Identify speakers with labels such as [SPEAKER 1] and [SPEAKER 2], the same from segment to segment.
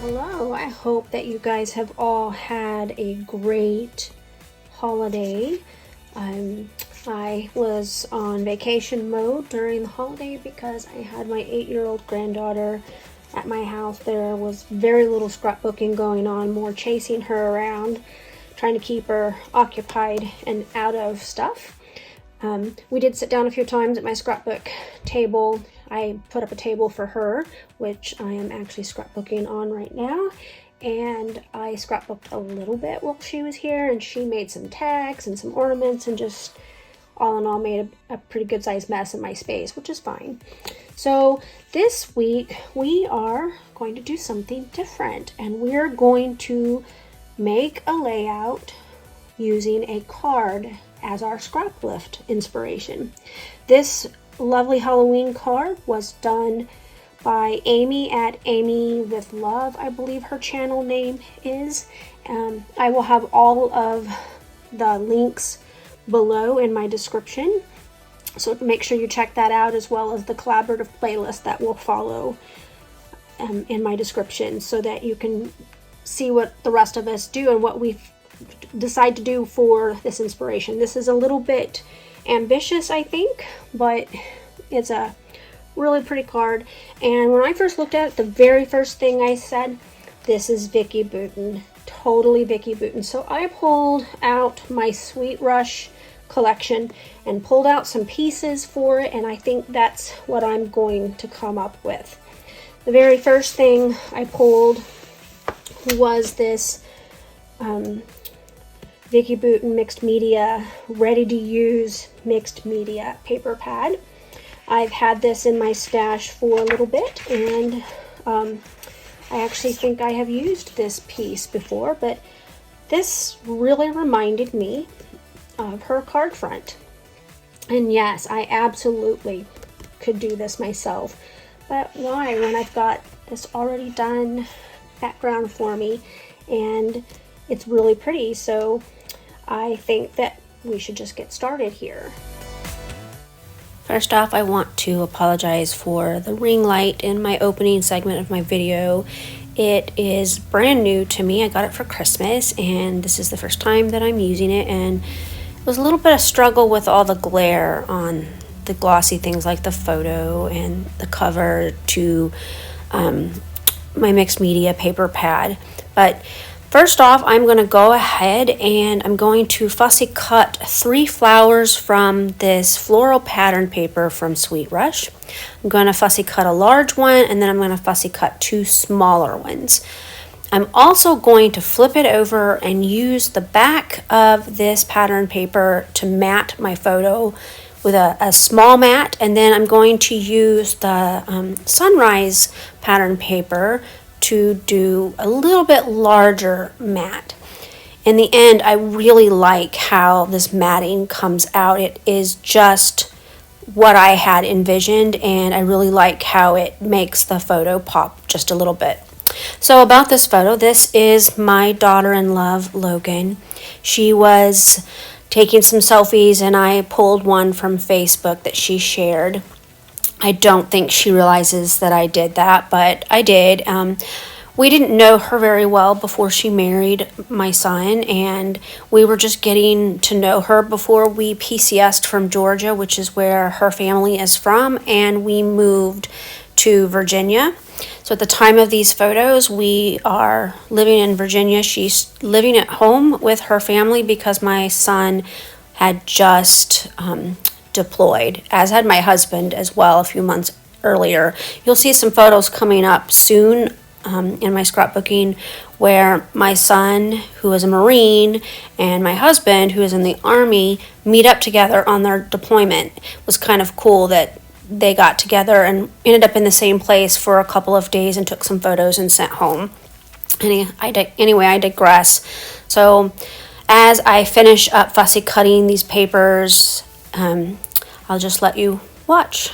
[SPEAKER 1] Hello. I hope that you guys have all had a great holiday. I was on vacation mode during the holiday because I had my 8-year-old granddaughter at my house. There was very little scrapbooking going on, more chasing her around, trying to keep her occupied and out of stuff. We did sit down a few times at my scrapbook table. I put up a table for her, which I am actually scrapbooking on right now. And I scrapbooked a little bit while she was here, and she made some tags and some ornaments and just all in all made a pretty good sized mess in my space, which is fine. So this week we are going to do something different, and we're going to make a layout using a card as our Scraplift inspiration. This lovely Halloween card was done by Amy at Amy with Love, I believe her channel name is. I will have all of the links below in my description, so make sure you check that out, as well as the collaborative playlist that will follow in my description, so that you can see what the rest of us do and what we decide to do for this inspiration. This is a little bit ambitious, I think, but it's a really pretty card. And when I first looked at it, the very first thing I said, this is Vicki Boutin, totally Vicki Boutin. So I pulled out my Sweet Rush collection and pulled out some pieces for it, and I think that's what I'm going to come up with. The very first thing I pulled was this Vicki Boutin mixed media, ready to use mixed media paper pad. I've had this in my stash for a little bit, and I actually think I have used this piece before, but this really reminded me of her card front. And yes, I absolutely could do this myself, but why when I've got this already done background for me and it's really pretty? So I think that we should just get started here.
[SPEAKER 2] First off, I want to apologize for the ring light in my opening segment of my video. It is brand new to me. I got it for Christmas, and this is the first time that I'm using it, and it was a little bit of struggle with all the glare on the glossy things like the photo and the cover to my mixed media paper pad. But first off, I'm going to go ahead and I'm going to fussy cut 3 flowers from this floral pattern paper from Sweet Rush. I'm going to fussy cut a large one, and then I'm going to fussy cut 2 smaller ones. I'm also going to flip it over and use the back of this pattern paper to mat my photo with a small mat, and then I'm going to use the sunrise pattern paper to do a little bit larger mat. In the end, I really like how this matting comes out. It is just what I had envisioned, and I really like how it makes the photo pop just a little bit. So about this photo, this is my daughter-in-law, Logan. She was taking some selfies, and I pulled one from Facebook that she shared. I don't think she realizes that I did that, but I did. We didn't know her very well before she married my son, and we were just getting to know her before we PCS'd from Georgia, which is where her family is from, and we moved to Virginia. So at the time of these photos, we are living in Virginia. She's living at home with her family because my son had just deployed, as had my husband as well a few months earlier. You'll see some photos coming up soon in my scrapbooking where my son, who is a Marine, and my husband, who is in the Army, meet up together on their deployment. It was kind of cool that they got together and ended up in the same place for a couple of days and took some photos and sent home. Anyway, I digress. So as I finish up fussy cutting these papers, I'll just let you watch.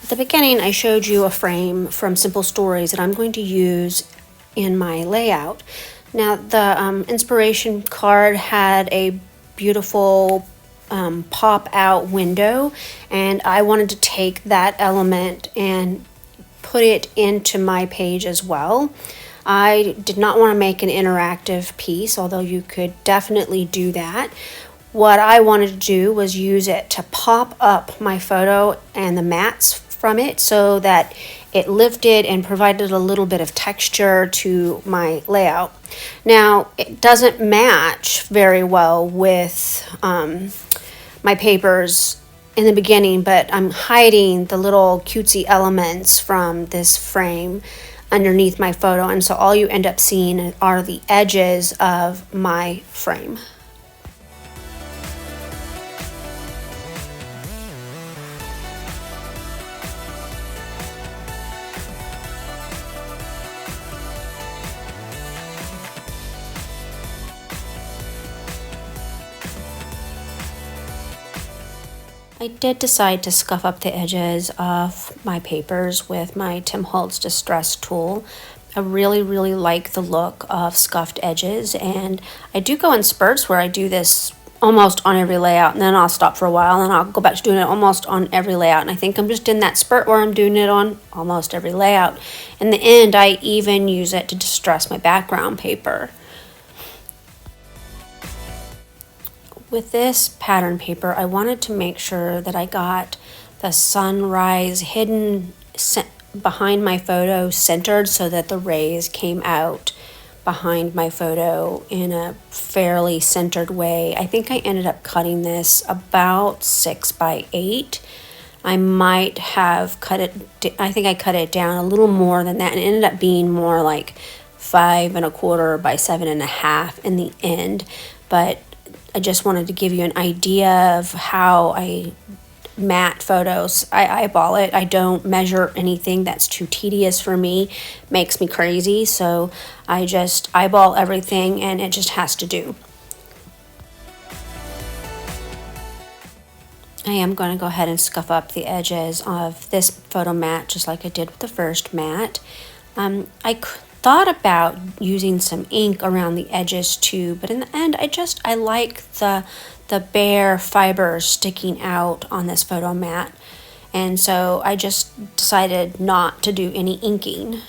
[SPEAKER 2] At the beginning, I showed you a frame from Simple Stories that I'm going to use in my layout. Now, the inspiration card had a beautiful pop out window, and I wanted to take that element and put it into my page as well. I did not want to make an interactive piece, although you could definitely do that. What I wanted to do was use it to pop up my photo and the mats from it so that it lifted and provided a little bit of texture to my layout. Now, it doesn't match very well with my papers in the beginning, but I'm hiding the little cutesy elements from this frame underneath my photo, and so all you end up seeing are the edges of my frame. I did decide to scuff up the edges of my papers with my Tim Holtz Distress tool. I really like the look of scuffed edges, and I do go in spurts where I do this almost on every layout, and then I'll stop for a while and I'll go back to doing it almost on every layout, and I think I'm just in that spurt where I'm doing it on almost every layout. In the end, I even use it to distress my background paper. With this pattern paper, I wanted to make sure that I got the sunrise hidden behind my photo centered so that the rays came out behind my photo in a fairly centered way. I think I ended up cutting this about 6 by 8. I might have cut it, I think I cut it down a little more than that, and it ended up being more like 5 1/4 by 7 1/2 in the end. But I just wanted to give you an idea of how I mat photos. I eyeball it. I don't measure anything. That's too tedious for me. Makes me crazy. So I just eyeball everything, and it just has to do. I am going to go ahead and scuff up the edges of this photo mat just like I did with the first mat. I thought about using some ink around the edges too, but in the end I like the bare fibers sticking out on this photo mat, and so I just decided not to do any inking.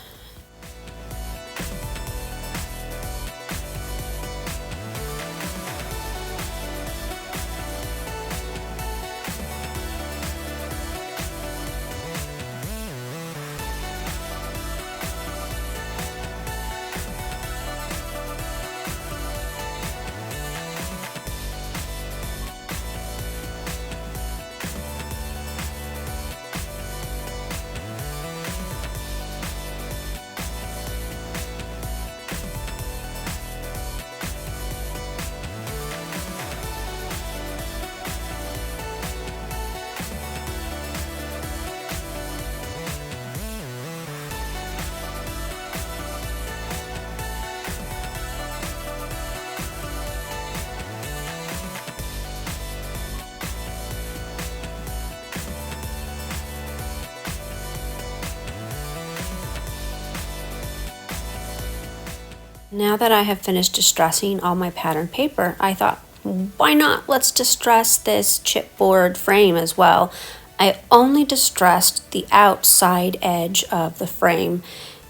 [SPEAKER 2] Now that I have finished distressing all my pattern paper, I thought, why not? Let's distress this chipboard frame as well. I only distressed the outside edge of the frame,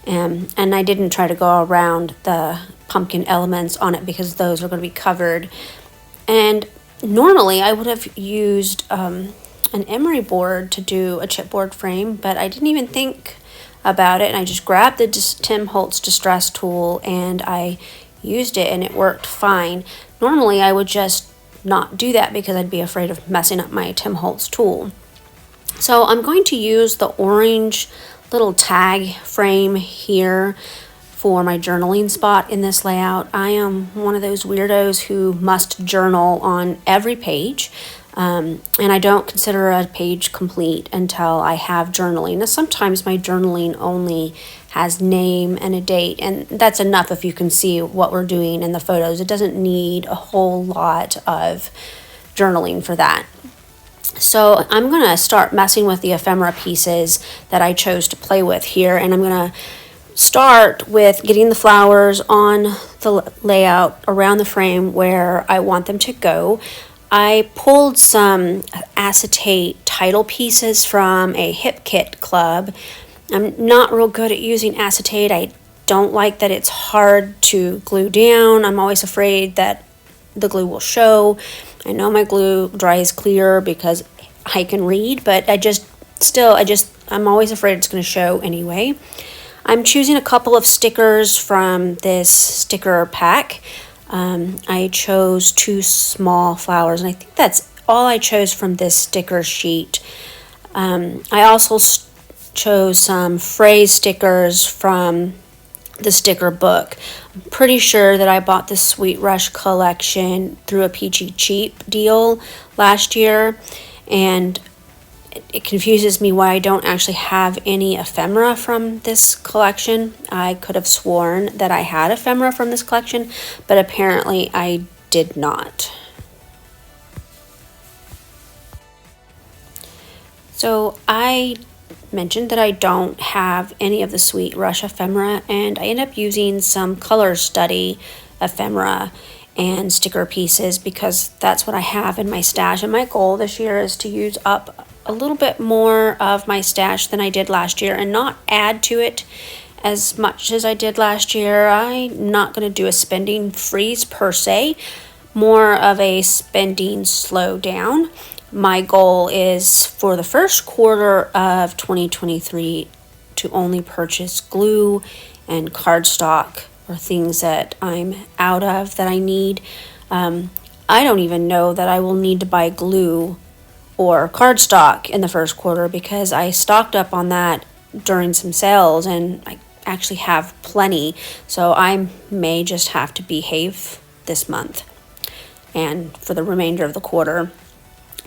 [SPEAKER 2] and I didn't try to go around the pumpkin elements on it because those are going to be covered. And normally I would have used an emery board to do a chipboard frame, but I didn't even think about it, and I just grabbed the Tim Holtz Distress tool and I used it, and it worked fine. Normally I would just not do that because I'd be afraid of messing up my Tim Holtz tool. So I'm going to use the orange little tag frame here for my journaling spot in this layout. I am one of those weirdos who must journal on every page. And I don't consider a page complete until I have journaling. Now, sometimes my journaling only has name and a date, and that's enough if you can see what we're doing in the photos. It doesn't need a whole lot of journaling for that. So I'm going to start messing with the ephemera pieces that I chose to play with here, and I'm going to start with getting the flowers on the layout around the frame where I want them to go. I pulled some acetate title pieces from a hip kit club. I'm not real good at using acetate. I don't like that it's hard to glue down. I'm always afraid that the glue will show. I know my glue dries clear because I can read, but I'm always afraid it's going to show anyway. I'm choosing a couple of stickers from this sticker pack. I chose 2 small flowers, and I think that's all I chose from this sticker sheet. I also chose some phrase stickers from the sticker book. I'm pretty sure that I bought the Sweet Rush collection through a Peachy Cheap deal last year, and it confuses me why I don't actually have any ephemera from this collection. I could have sworn that I had ephemera from this collection, but apparently I did not. So I mentioned that I don't have any of the Sweet Rush ephemera, and I end up using some Color Study ephemera and sticker pieces because that's what I have in my stash. And my goal this year is to use up a little bit more of my stash than I did last year and not add to it as much as I did last year. I'm not going to do a spending freeze per se, more of a spending slow down. My goal is for the first quarter of 2023 to only purchase glue and cardstock or things that I'm out of that I need. I don't even know that I will need to buy glue or cardstock in the first quarter because I stocked up on that during some sales and I actually have plenty. So I may just have to behave this month and for the remainder of the quarter.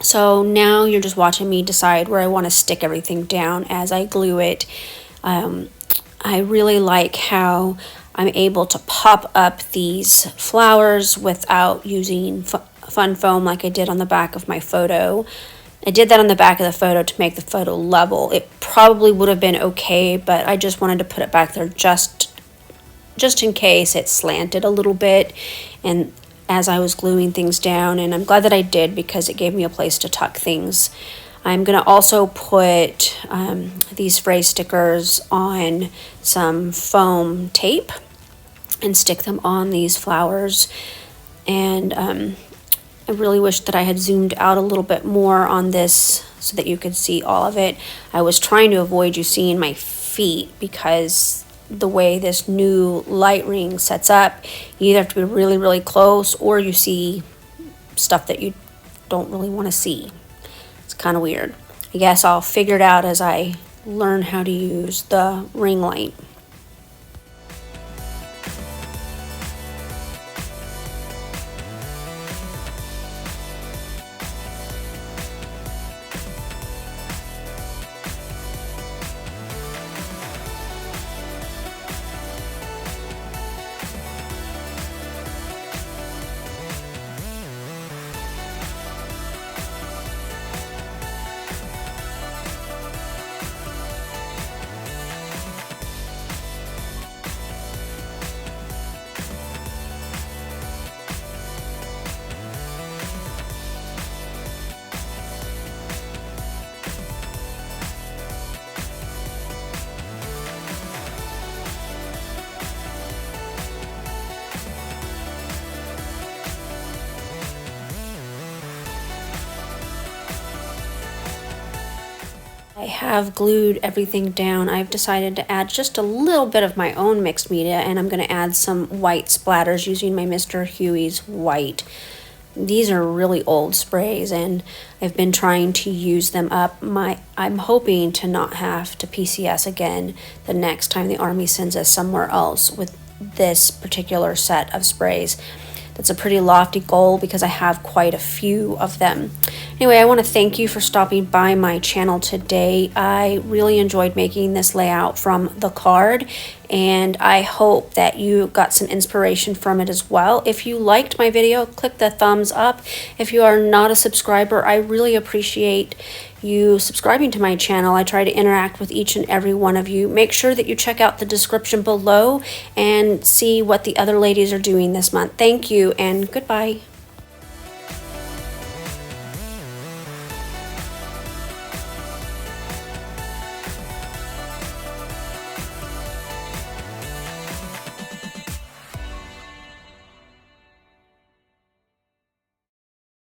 [SPEAKER 2] So now you're just watching me decide where I want to stick everything down as I glue it. I really like how I'm able to pop up these flowers without using fun foam like I did on the back of my photo. I did that on the back of the photo to make the photo level. It probably would have been okay, but I just wanted to put it back there just in case it slanted a little bit and as I was gluing things down, and I'm glad that I did because it gave me a place to tuck things. I'm going to also put these phrase stickers on some foam tape and stick them on these flowers. And I really wish that I had zoomed out a little bit more on this so that you could see all of it. I was trying to avoid you seeing my feet because the way this new light ring sets up, you either have to be really, really close or you see stuff that you don't really want to see. It's kind of weird. I guess I'll figure it out as I learn how to use the ring light. I have glued everything down. I've decided to add just a little bit of my own mixed media, and I'm going to add some white splatters using my Mr. Huey's white. These are really old sprays, and I've been trying to use them up. I'm hoping to not have to PCS again the next time the Army sends us somewhere else with this particular set of sprays. That's a pretty lofty goal because I have quite a few of them. Anyway, I want to thank you for stopping by my channel today. I really enjoyed making this layout from the card, and I hope that you got some inspiration from it as well. If you liked my video, click the thumbs up. If you are not a subscriber, I really appreciate you subscribing to my channel. I try to interact with each and every one of you. Make sure that you check out the description below and see what the other ladies are doing this month. Thank you and goodbye.